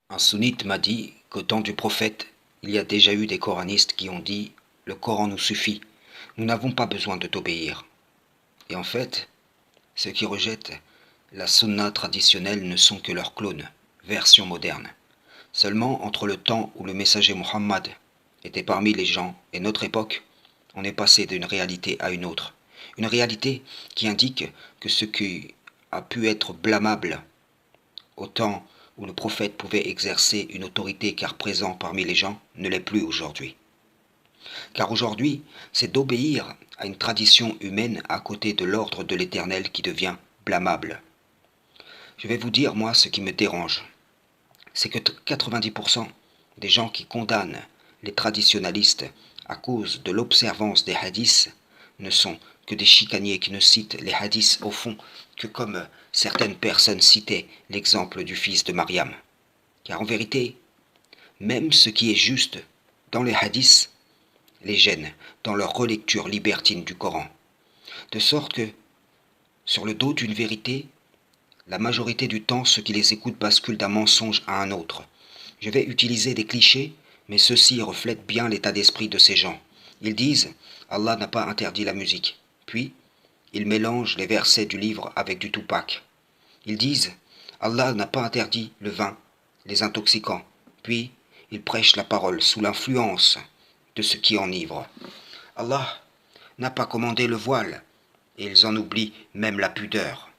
Un sunnite m'a dit qu'au temps du prophète, il y a déjà eu des coranistes qui ont dit « Le Coran nous suffit, nous n'avons pas besoin de t'obéir ». Et en fait, ceux qui rejettent la sunna traditionnelle ne sont que leurs clones, version moderne. Seulement entre le temps où le messager Muhammad était parmi les gens et notre époque, on est passé d'une réalité à une autre. Une réalité qui indique que ce qui a pu être blâmable au temps où le prophète pouvait exercer une autorité car présent parmi les gens ne l'est plus aujourd'hui. Car aujourd'hui, c'est d'obéir à une tradition humaine à côté de l'ordre de l'Éternel qui devient blâmable. Je vais vous dire, moi, ce qui me dérange. C'est que 90% des gens qui condamnent les traditionalistes à cause de l'observance des hadiths ne sont que des chicaniers qui ne citent les hadiths au fond que comme certaines personnes citaient l'exemple du fils de Mariam. Car en vérité, même ce qui est juste dans les hadiths les gêne dans leur relecture libertine du Coran. De sorte que, sur le dos d'une vérité, la majorité du temps, ceux qui les écoutent basculent d'un mensonge à un autre. Je vais utiliser des clichés, mais ceux-ci reflètent bien l'état d'esprit de ces gens. Ils disent « Allah n'a pas interdit la musique ». Puis, ils mélangent les versets du livre avec du Tupac. Ils disent « Allah n'a pas interdit le vin, les intoxicants ». Puis, ils prêchent la parole sous l'influence de ce qui enivre. Allah n'a pas commandé le voile, et ils en oublient même la pudeur.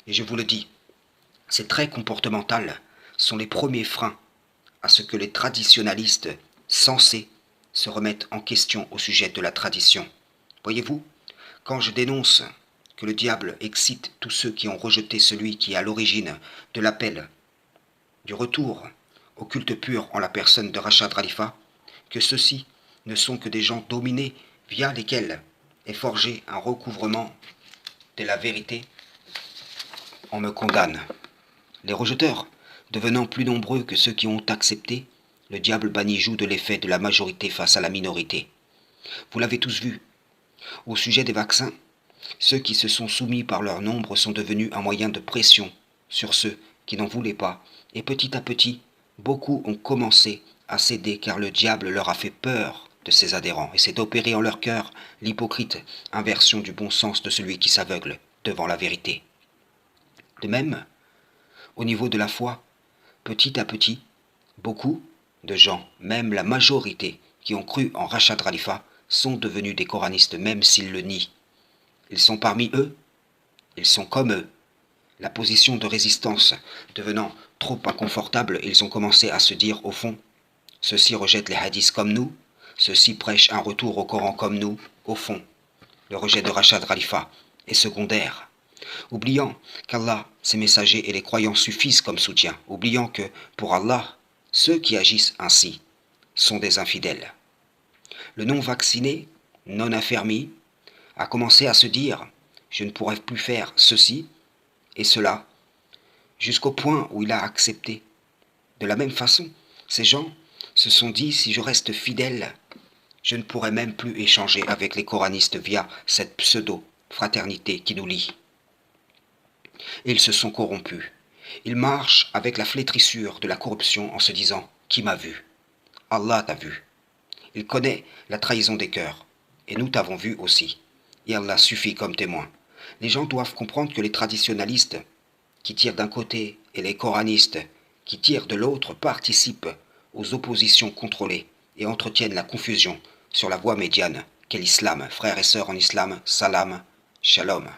Et je vous le dis, ces traits comportementaux sont les premiers freins à ce que les traditionalistes sensés se remettent en question au sujet de la tradition. Voyez-vous, quand je dénonce que le diable excite tous ceux qui ont rejeté celui qui est à l'origine de l'appel du retour au culte pur en la personne de Rachad Khalifa, que ceux-ci ne sont que des gens dominés via lesquels est forgé un recouvrement de la vérité, on me condamne. Les rejeteurs, devenant plus nombreux que ceux qui ont accepté, le diable banni joue de l'effet de la majorité face à la minorité. Vous l'avez tous vu. Au sujet des vaccins, ceux qui se sont soumis par leur nombre sont devenus un moyen de pression sur ceux qui n'en voulaient pas, et petit à petit, beaucoup ont commencé à céder car le diable leur a fait peur de ses adhérents, et s'est opéré en leur cœur l'hypocrite inversion du bon sens de celui qui s'aveugle devant la vérité. De même, au niveau de la foi, petit à petit, beaucoup de gens, même la majorité, qui ont cru en Rachad Khalifa, sont devenus des coranistes même s'ils le nient. Ils sont parmi eux, ils sont comme eux. La position de résistance devenant trop inconfortable, ils ont commencé à se dire au fond, ceux-ci rejettent les hadiths comme nous, ceux-ci prêchent un retour au Coran comme nous, au fond. Le rejet de Rachad Khalifa est secondaire. Oubliant qu'Allah, ses messagers et les croyants suffisent comme soutien, oubliant que, pour Allah, ceux qui agissent ainsi sont des infidèles. Le non-vacciné, non affermi, a commencé à se dire « je ne pourrai plus faire ceci et cela », jusqu'au point où il a accepté. De la même façon, ces gens se sont dit « si je reste fidèle, je ne pourrai même plus échanger avec les coranistes via cette pseudo-fraternité qui nous lie ». Et ils se sont corrompus. Ils marchent avec la flétrissure de la corruption en se disant « qui m'a vu ?» Allah t'a vu. Il connaît la trahison des cœurs. Et nous t'avons vu aussi. Et Allah suffit comme témoin. Les gens doivent comprendre que les traditionalistes qui tirent d'un côté et les coranistes qui tirent de l'autre participent aux oppositions contrôlées et entretiennent la confusion sur la voie médiane qu'est l'islam. Frères et sœurs en islam, salam, shalom.